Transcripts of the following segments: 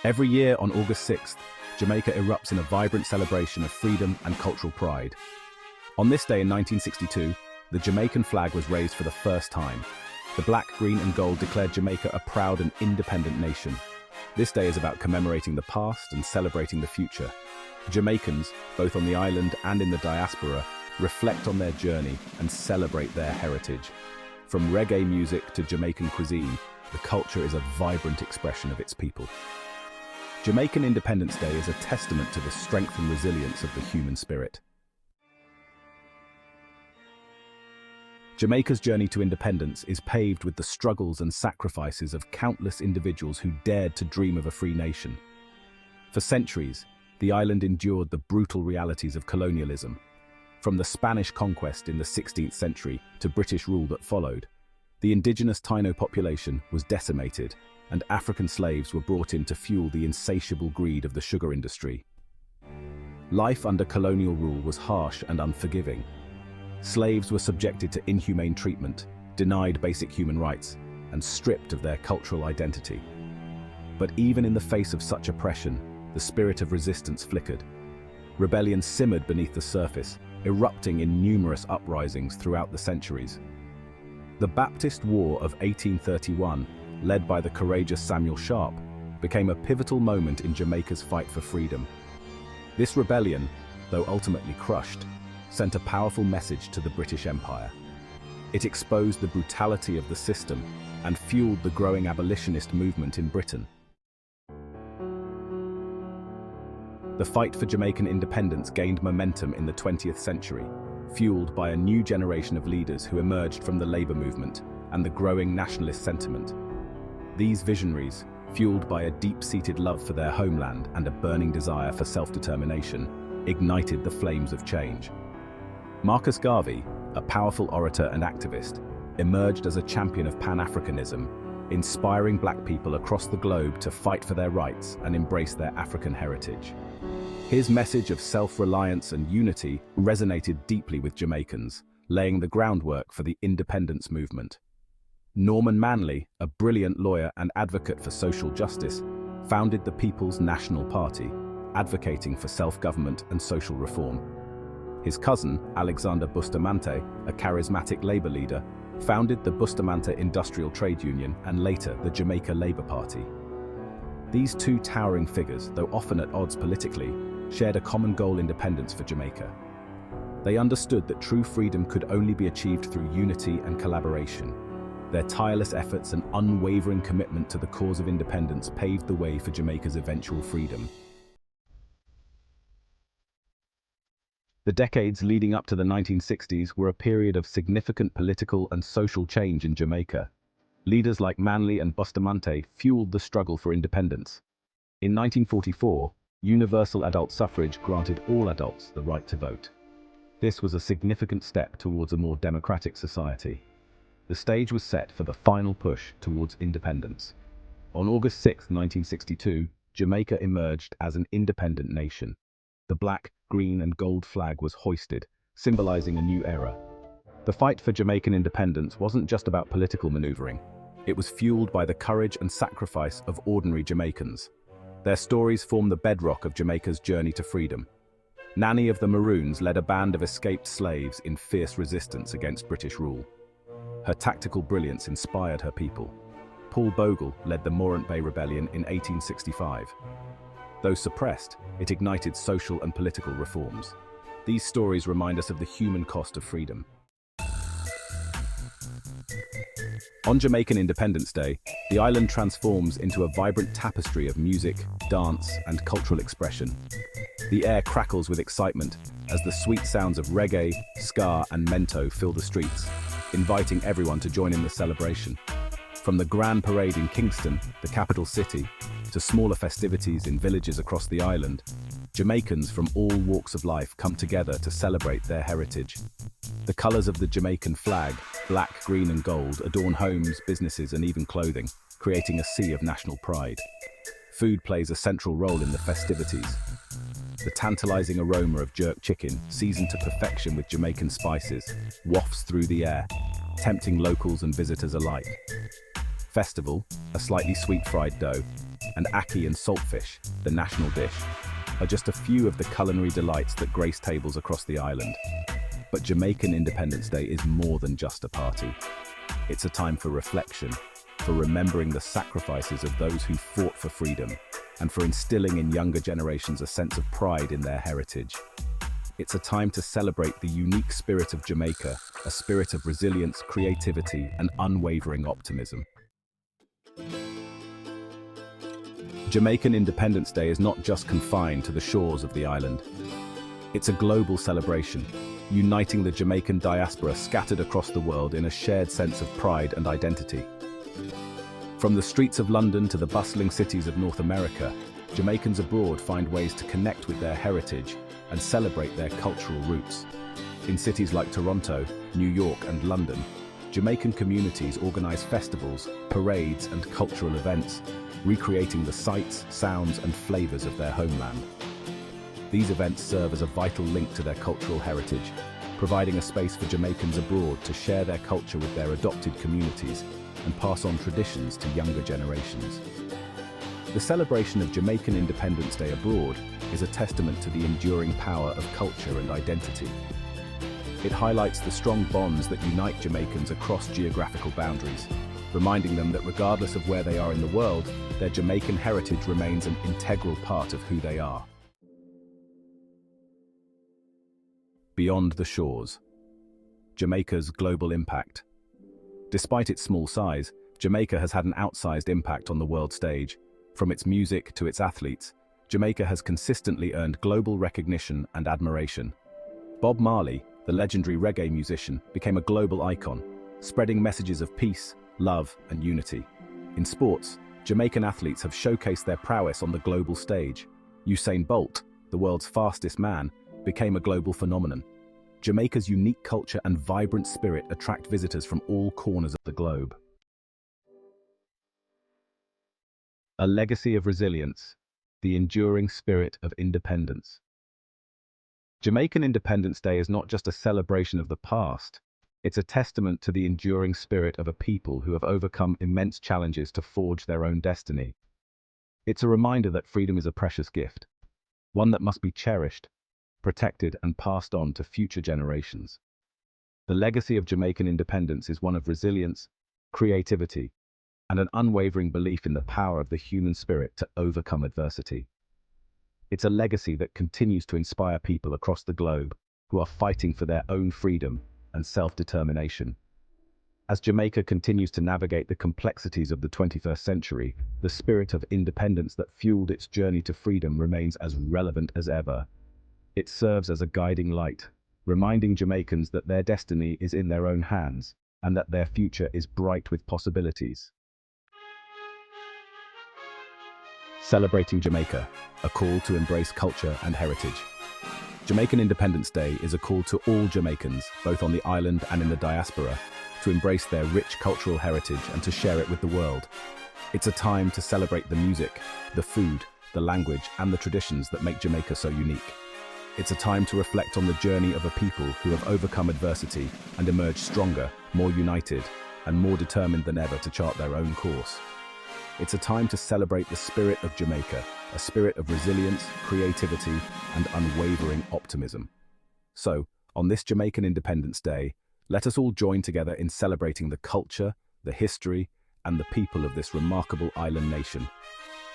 Every year on August 6th, Jamaica erupts in a vibrant celebration of freedom and cultural pride. On this day in 1962, the Jamaican flag was raised for the first time. The black, green and gold declared Jamaica a proud and independent nation. This day is about commemorating the past and celebrating the future. Jamaicans, both on the island and in the diaspora, reflect on their journey and celebrate their heritage. From reggae music to Jamaican cuisine, the culture is a vibrant expression of its people. Jamaican Independence Day is a testament to the strength and resilience of the human spirit. Jamaica's journey to independence is paved with the struggles and sacrifices of countless individuals who dared to dream of a free nation. For centuries, the island endured the brutal realities of colonialism. From the Spanish conquest in the 16th century to British rule that followed, the indigenous Taino population was decimated, and African slaves were brought in to fuel the insatiable greed of the sugar industry. Life under colonial rule was harsh and unforgiving. Slaves were subjected to inhumane treatment, denied basic human rights, and stripped of their cultural identity. But even in the face of such oppression, the spirit of resistance flickered. Rebellion simmered beneath the surface, erupting in numerous uprisings throughout the centuries. The Baptist War of 1831, led by the courageous Samuel Sharp, became a pivotal moment in Jamaica's fight for freedom. This rebellion, though ultimately crushed, sent a powerful message to the British Empire. It exposed the brutality of the system and fueled the growing abolitionist movement in Britain. The fight for Jamaican independence gained momentum in the 20th century, fueled by a new generation of leaders who emerged from the labor movement and the growing nationalist sentiment. These visionaries, fueled by a deep-seated love for their homeland and a burning desire for self-determination, ignited the flames of change. Marcus Garvey, a powerful orator and activist, emerged as a champion of Pan-Africanism, inspiring black people across the globe to fight for their rights and embrace their African heritage. His message of self-reliance and unity resonated deeply with Jamaicans, laying the groundwork for the independence movement. Manley, a brilliant lawyer and advocate for social justice, founded the People's National Party, advocating for self-government and social reform. His cousin, Alexander Bustamante, a charismatic labor leader, founded the Bustamante Industrial Trade Union and later the Jamaica Labour Party. These two towering figures, though often at odds politically, shared a common goal: independence for Jamaica. They understood that true freedom could only be achieved through unity and collaboration. Their tireless efforts and unwavering commitment to the cause of independence paved the way for Jamaica's eventual freedom. The decades leading up to the 1960s were a period of significant political and social change in Jamaica. Leaders like Manley and Bustamante fueled the struggle for independence. In 1944, universal adult suffrage granted all adults the right to vote. This was a significant step towards a more democratic society. The stage was set for the final push towards independence. On August 6, 1962, Jamaica emerged as an independent nation. The black, green and gold flag was hoisted, symbolizing a new era. The fight for Jamaican independence wasn't just about political maneuvering. It was fueled by the courage and sacrifice of ordinary Jamaicans. Their stories form the bedrock of Jamaica's journey to freedom. Nanny of the Maroons led a band of escaped slaves in fierce resistance against British rule. Her tactical brilliance inspired her people. Paul Bogle led the Morant Bay Rebellion in 1865. Though suppressed, it ignited social and political reforms. These stories remind us of the human cost of freedom. On Jamaican Independence Day, the island transforms into a vibrant tapestry of music, dance, and cultural expression. The air crackles with excitement as the sweet sounds of reggae, ska, and mento fill the streets, inviting everyone to join in the celebration. From the grand parade in Kingston, the capital city, to smaller festivities in villages across the island, Jamaicans from all walks of life come together to celebrate their heritage. The colors of the Jamaican flag, black, green, and gold, adorn homes, businesses, and even clothing, creating a sea of national pride. Food plays a central role in the festivities. The tantalizing aroma of jerk chicken, seasoned to perfection with Jamaican spices, wafts through the air, tempting locals and visitors alike. Festival, a slightly sweet fried dough, and ackee and saltfish, the national dish, are just a few of the culinary delights that grace tables across the island. But Jamaican Independence Day is more than just a party. It's a time for reflection, for remembering the sacrifices of those who fought for freedom, and for instilling in younger generations a sense of pride in their heritage. It's a time to celebrate the unique spirit of Jamaica, a spirit of resilience, creativity, and unwavering optimism. Jamaican Independence Day is not just confined to the shores of the island. It's a global celebration, uniting the Jamaican diaspora scattered across the world in a shared sense of pride and identity. From the streets of London to the bustling cities of North America, Jamaicans abroad find ways to connect with their heritage and celebrate their cultural roots. In cities like Toronto, New York, and London, Jamaican communities organize festivals, parades, and cultural events, recreating the sights, sounds, and flavors of their homeland. These events serve as a vital link to their cultural heritage, providing a space for Jamaicans abroad to share their culture with their adopted communities and pass on traditions to younger generations. The celebration of Jamaican Independence Day abroad is a testament to the enduring power of culture and identity. It highlights the strong bonds that unite Jamaicans across geographical boundaries, reminding them that regardless of where they are in the world, their Jamaican heritage remains an integral part of who they are. Beyond the shores. Jamaica's global impact. Despite its small size, Jamaica has had an outsized impact on the world stage. From its music to its athletes, Jamaica has consistently earned global recognition and admiration. Bob Marley, the legendary reggae musician, became a global icon, spreading messages of peace, love, and unity. In sports, Jamaican athletes have showcased their prowess on the global stage. Usain Bolt, the world's fastest man, became a global phenomenon. Jamaica's unique culture and vibrant spirit attract visitors from all corners of the globe. A legacy of resilience, the enduring spirit of independence. Jamaican Independence Day is not just a celebration of the past, it's a testament to the enduring spirit of a people who have overcome immense challenges to forge their own destiny. It's a reminder that freedom is a precious gift, one that must be cherished, protected, and passed on to future generations. The legacy of Jamaican independence is one of resilience, creativity, and an unwavering belief in the power of the human spirit to overcome adversity. It's a legacy that continues to inspire people across the globe who are fighting for their own freedom and self-determination. As Jamaica continues to navigate the complexities of the 21st century, the spirit of independence that fueled its journey to freedom remains as relevant as ever. It serves as a guiding light, reminding Jamaicans that their destiny is in their own hands and that their future is bright with possibilities. Celebrating Jamaica, a call to embrace culture and heritage. Jamaican Independence Day is a call to all Jamaicans, both on the island and in the diaspora, to embrace their rich cultural heritage and to share it with the world. It's a time to celebrate the music, the food, the language, and the traditions that make Jamaica so unique. It's a time to reflect on the journey of a people who have overcome adversity and emerged stronger, more united, and more determined than ever to chart their own course. It's a time to celebrate the spirit of Jamaica, a spirit of resilience, creativity, and unwavering optimism. So, on this Jamaican Independence Day, let us all join together in celebrating the culture, the history, and the people of this remarkable island nation.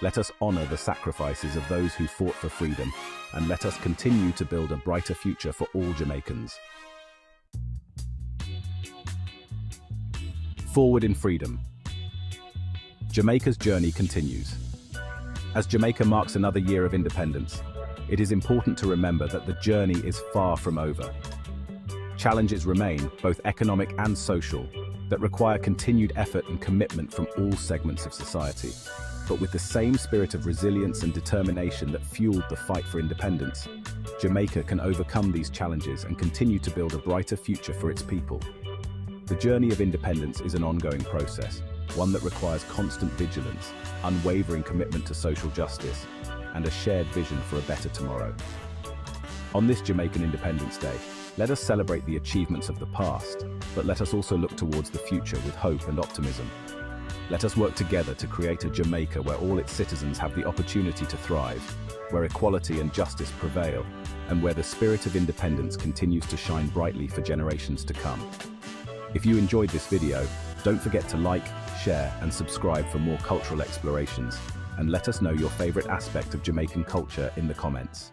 Let us honor the sacrifices of those who fought for freedom, and let us continue to build a brighter future for all Jamaicans. Forward in freedom. Jamaica's journey continues. As Jamaica marks another year of independence, it is important to remember that the journey is far from over. Challenges remain, both economic and social, that require continued effort and commitment from all segments of society. But with the same spirit of resilience and determination that fueled the fight for independence, Jamaica can overcome these challenges and continue to build a brighter future for its people. The journey of independence is an ongoing process, one that requires constant vigilance, unwavering commitment to social justice, and a shared vision for a better tomorrow. On this Jamaican Independence Day, let us celebrate the achievements of the past, but let us also look towards the future with hope and optimism. Let us work together to create a Jamaica where all its citizens have the opportunity to thrive, where equality and justice prevail, and where the spirit of independence continues to shine brightly for generations to come. If you enjoyed this video, don't forget to like, share, and subscribe for more cultural explorations, and let us know your favorite aspect of Jamaican culture in the comments.